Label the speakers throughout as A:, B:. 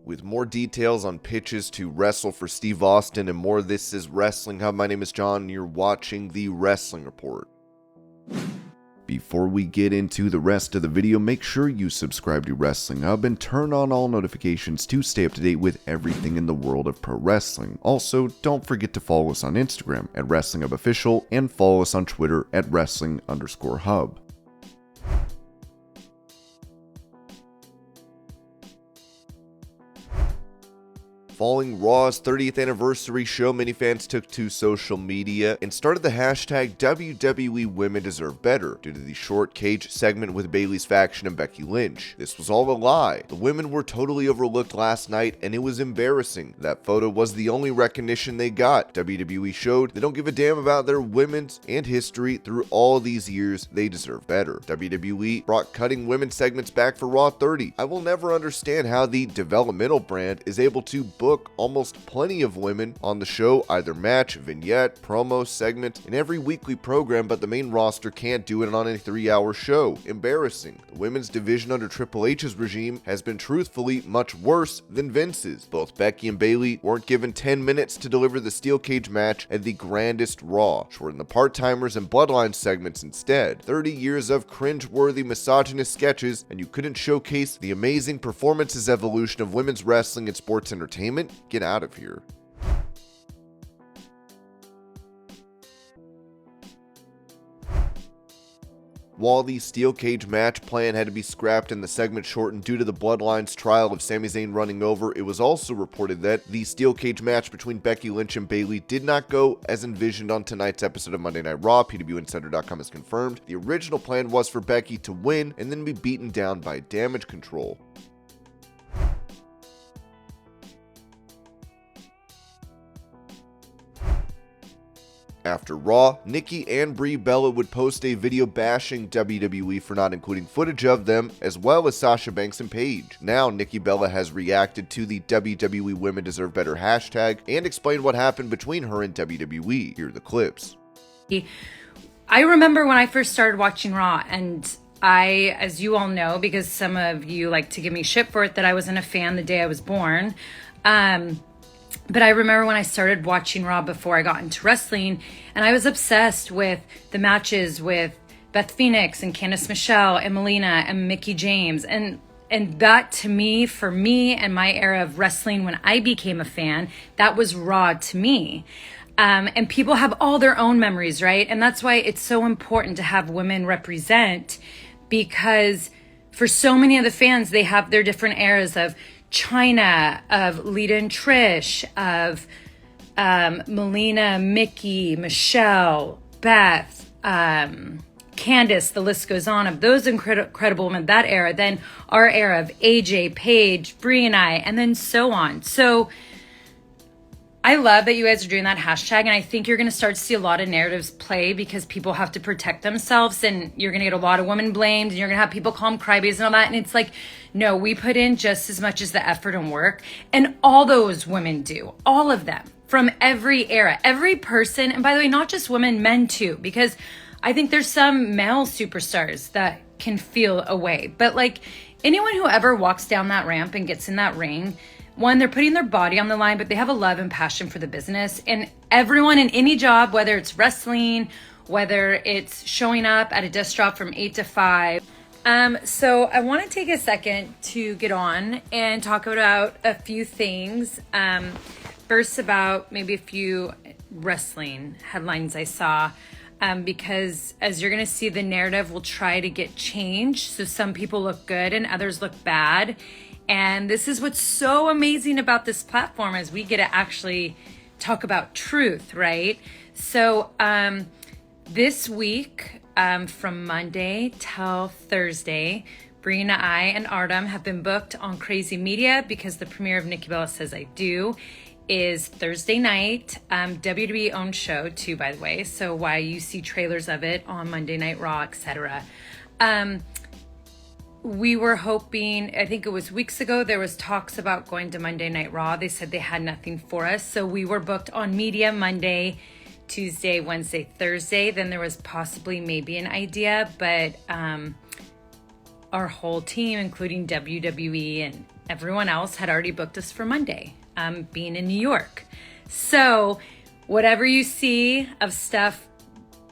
A: With more details on pitches to wrestle for Steve Austin and more, this is Wrestling Hub. My name is John, and you're watching the Wrestling Report. Before we get into the rest of the video, make sure you subscribe to Wrestling Hub and turn on all notifications to stay up to date with everything in the world of pro wrestling. Also, don't forget to follow us on Instagram at Wrestling Hub Official and follow us on Twitter at Wrestling_Hub. Following Raw's 30th anniversary show, many fans took to social media and started the hashtag WWE Women Deserve Better due to the short cage segment with Bayley's faction and Becky Lynch. This was all a lie. The women were totally overlooked last night and it was embarrassing. That photo was the only recognition they got. WWE showed they don't give a damn about their women's and history through all these years. They deserve better. WWE brought cutting women segments back for Raw 30. I will never understand how the developmental brand is able to book almost plenty of women on the show, either match, vignette, promo, segment, in every weekly program, but the main roster can't do it on a 3-hour show. Embarrassing. The women's division under Triple H's regime has been truthfully much worse than Vince's. Both Becky and Bayley weren't given 10 minutes to deliver the steel cage match at the grandest Raw, shortened the part-timers and bloodline segments instead. 30 years of cringe-worthy misogynist sketches, and you couldn't showcase the amazing performances evolution of women's wrestling and sports entertainment? Get out of here. While the steel cage match plan had to be scrapped and the segment shortened due to the Bloodline's trial of Sami Zayn running over, it was also reported that the steel cage match between Becky Lynch and Bayley did not go as envisioned on tonight's episode of Monday Night Raw. PWInsider.com has confirmed. The original plan was for Becky to win and then be beaten down by Damage Control. After Raw, Nikki and Bella would post a video bashing WWE for not including footage of them, as well as Sasha Banks and Paige. Now, Nikki Bella has reacted to the WWE Women Deserve Better hashtag and explained what happened between her and WWE. Here are the clips.
B: I remember when I first started watching Raw, and I, as you all know, because some of you like to give me shit for it, that I wasn't a fan the day I was born. But I remember when I started watching Raw before I got into wrestling, and I was obsessed with the matches with Beth Phoenix and Candice Michelle and Melina and Mickie James. And that, to me, for me and my era of wrestling when I became a fan, that was Raw to me. And people have all their own memories, right? And that's why it's so important to have women represent, because for so many of the fans, they have their different eras of China, of Lita and Trish, of Melina, Mickie, Michelle, Beth, Candice, the list goes on, of those incredible women, that era. Then our era of AJ, Paige, Brie and I, and then so on. So I love that you guys are doing that hashtag, and I think you're going to start to see a lot of narratives play because people have to protect themselves, and you're going to get a lot of women blamed, and you're going to have people call them crybabies and all that. And it's like, no, we put in just as much as the effort and work, and all those women do, all of them, from every era, every person. And by the way, not just women, men too, because I think there's some male superstars that can feel a way. But like anyone who ever walks down that ramp and gets in that ring, one, they're putting their body on the line, but they have a love and passion for the business. And everyone in any job, whether it's wrestling, whether it's showing up at a desk job from 8 to 5. So I want to take a second to get on and talk about a few things. First, about maybe a few wrestling headlines I saw. Because as you're going to see, the narrative will try to get changed. So some people look good and others look bad. And this is what's so amazing about this platform, is we get to actually talk about truth, right? So this week, from Monday till Thursday, Brina, I, and Artem have been booked on Crazy Media because the premiere of Nikki Bella Says I Do is Thursday night. WWE owned show too, by the way. So why you see trailers of it on Monday Night Raw, etc. We were hoping, I think it was weeks ago, there was talks about going to Monday Night Raw. They said they had nothing for us. So we were booked on media Monday, Tuesday, Wednesday, Thursday. Then there was possibly maybe an idea, but our whole team, including WWE and everyone else had already booked us for Monday, being in New York. So whatever you see of stuff,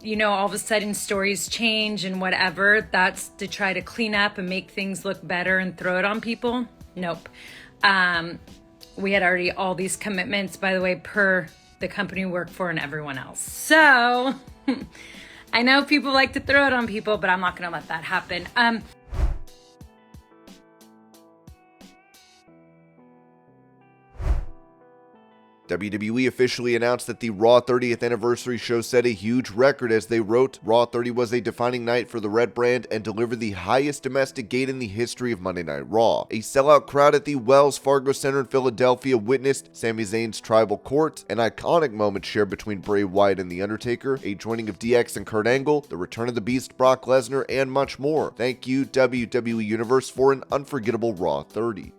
B: all of a sudden stories change and whatever, that's to try to clean up and make things look better and throw it on people. Nope. We had already all these commitments, by the way, per the company we work for and everyone else. So I know people like to throw it on people, but I'm not going to let that happen.
A: WWE officially announced that the Raw 30th anniversary show set a huge record as they wrote, Raw 30 was a defining night for the Red brand and delivered the highest domestic gate in the history of Monday Night Raw. A sellout crowd at the Wells Fargo Center in Philadelphia witnessed Sami Zayn's tribal court, an iconic moment shared between Bray Wyatt and The Undertaker, a joining of DX and Kurt Angle, the return of the Beast Brock Lesnar, and much more. Thank you, WWE Universe, for an unforgettable Raw 30.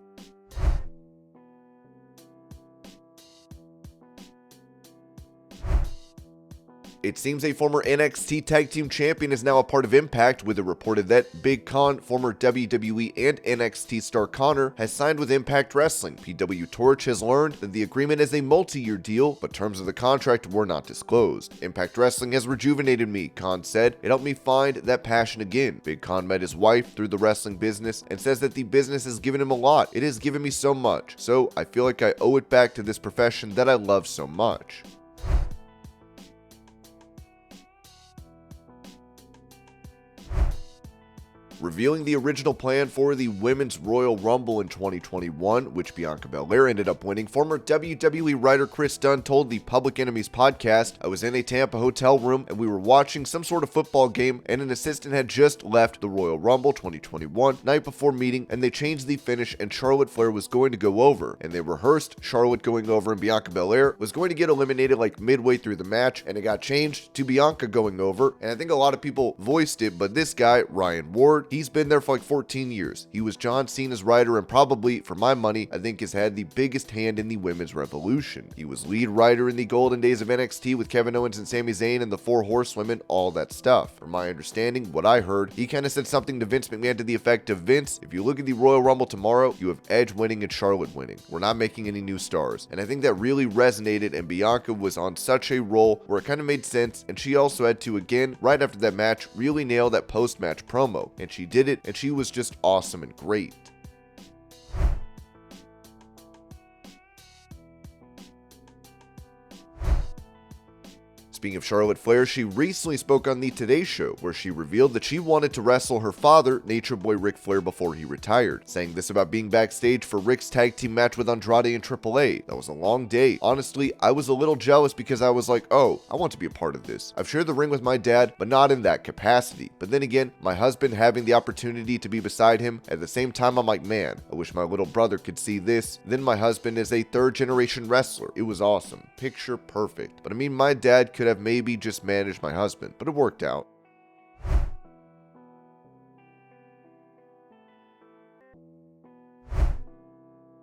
A: It seems a former NXT Tag Team Champion is now a part of Impact, with it reported that Big Con, former WWE and NXT star Connor, has signed with Impact Wrestling. PW Torch has learned that the agreement is a multi-year deal, but terms of the contract were not disclosed. Impact Wrestling has rejuvenated me, Con said. It helped me find that passion again. Big Con met his wife through the wrestling business and says that the business has given him a lot. It has given me so much, so I feel like I owe it back to this profession that I love so much. Revealing the original plan for the Women's Royal Rumble in 2021, which Bianca Belair ended up winning, former WWE writer Chris Dunn told the Public Enemies podcast, I was in a Tampa hotel room and we were watching some sort of football game and an assistant had just left the Royal Rumble 2021 night before meeting and they changed the finish and Charlotte Flair was going to go over and they rehearsed Charlotte going over and Bianca Belair was going to get eliminated like midway through the match and it got changed to Bianca going over, and I think a lot of people voiced it, but this guy, Ryan Ward, he's been there for like 14 years. He was John Cena's writer and probably, for my money, I think has had the biggest hand in the women's revolution. He was lead writer in the golden days of NXT with Kevin Owens and Sami Zayn and the Four Horsewomen, all that stuff. From my understanding, what I heard, he kind of said something to Vince McMahon to the effect of, Vince, if you look at the Royal Rumble tomorrow, you have Edge winning and Charlotte winning. We're not making any new stars. And I think that really resonated and Bianca was on such a roll where it kind of made sense, and she also had to, again, right after that match, really nail that post-match promo. And she did it, and she was just awesome and great. Speaking of Charlotte Flair, she recently spoke on the Today Show, where she revealed that she wanted to wrestle her father, Nature Boy Ric Flair, before he retired, saying this about being backstage for Ric's tag team match with Andrade and AAA. That was a long day. Honestly, I was a little jealous because I was like, oh, I want to be a part of this. I've shared the ring with my dad, but not in that capacity. But then again, my husband having the opportunity to be beside him, at the same time, I'm like, man, I wish my little brother could see this. Then my husband is a third-generation wrestler. It was awesome. Picture perfect. But I mean, my dad could have maybe just managed my husband, but it worked out.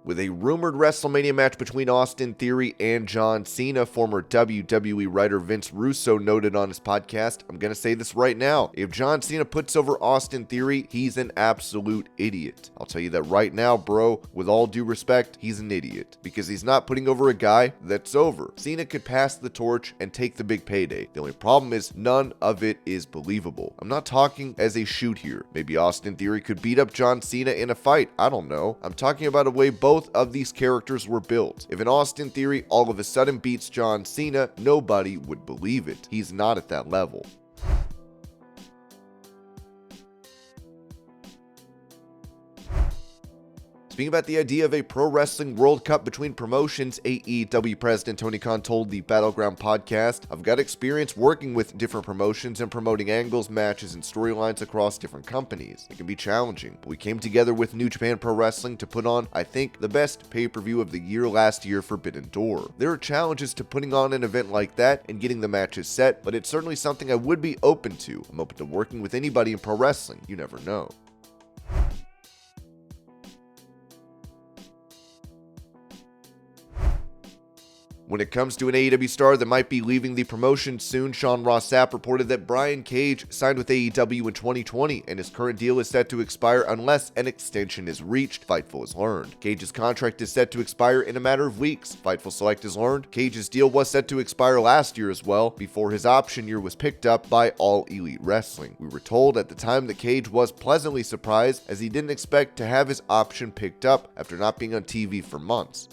A: With a rumored WrestleMania match between Austin Theory and John Cena, former WWE writer Vince Russo noted on his podcast, I'm going to say this right now, if John Cena puts over Austin Theory, he's an absolute idiot. I'll tell you that right now, bro, with all due respect, he's an idiot, because he's not putting over a guy that's over. Cena could pass the torch and take the big payday. The only problem is none of it is believable. I'm not talking as a shoot here. Maybe Austin Theory could beat up John Cena in a fight. I don't know. I'm talking about a way both of these characters were built. If an Austin Theory all of a sudden beats John Cena, nobody would believe it. He's not at that level. Speaking about the idea of a Pro Wrestling World Cup between promotions, AEW President Tony Khan told the Battleground podcast, I've got experience working with different promotions and promoting angles, matches, and storylines across different companies. It can be challenging, but we came together with New Japan Pro Wrestling to put on, I think, the best pay-per-view of the year last year, Forbidden Door. There are challenges to putting on an event like that and getting the matches set, but it's certainly something I would be open to. I'm open to working with anybody in pro wrestling. You never know. When it comes to an AEW star that might be leaving the promotion soon, Sean Ross Sapp reported that Brian Cage signed with AEW in 2020 and his current deal is set to expire unless an extension is reached, Fightful has learned. Cage's contract is set to expire in a matter of weeks. Fightful Select has learned Cage's deal was set to expire last year as well, before his option year was picked up by All Elite Wrestling. We were told at the time that Cage was pleasantly surprised as he didn't expect to have his option picked up after not being on TV for months.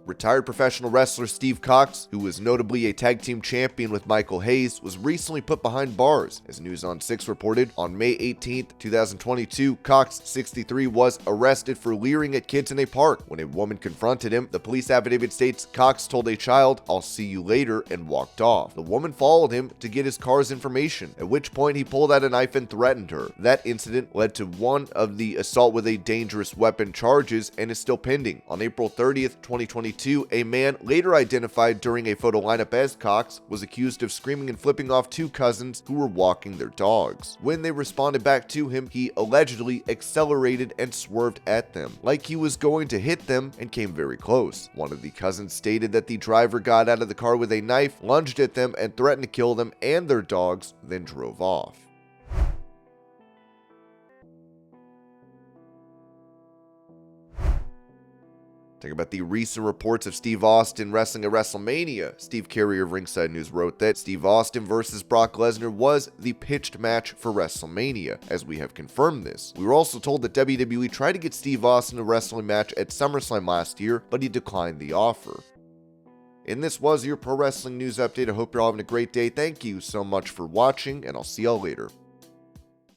A: Retired professional wrestler Steve Cox, who was notably a tag team champion with Michael Hayes, was recently put behind bars. As News on 6 reported, on May 18, 2022, Cox, 63, was arrested for leering at kids in a park. When a woman confronted him, the police affidavit states Cox told a child, "I'll see you later," and walked off. The woman followed him to get his car's information, at which point he pulled out a knife and threatened her. That incident led to one of the assault with a dangerous weapon charges and is still pending. On April 30th, 2022, a man later identified during a photo lineup as Cox was accused of screaming and flipping off two cousins who were walking their dogs. When they responded back to him, he allegedly accelerated and swerved at them, like he was going to hit them, and came very close. One of the cousins stated that the driver got out of the car with a knife, lunged at them, and threatened to kill them and their dogs, then drove off. Talking about the recent reports of Steve Austin wrestling at WrestleMania, Steve Carrier of Ringside News wrote that Steve Austin versus Brock Lesnar was the pitched match for WrestleMania, as we have confirmed this. We were also told that WWE tried to get Steve Austin a wrestling match at Summerslam last year, but he declined the offer. And this was your Pro Wrestling News Update. I hope you're all having a great day. Thank you so much for watching, and I'll see y'all later.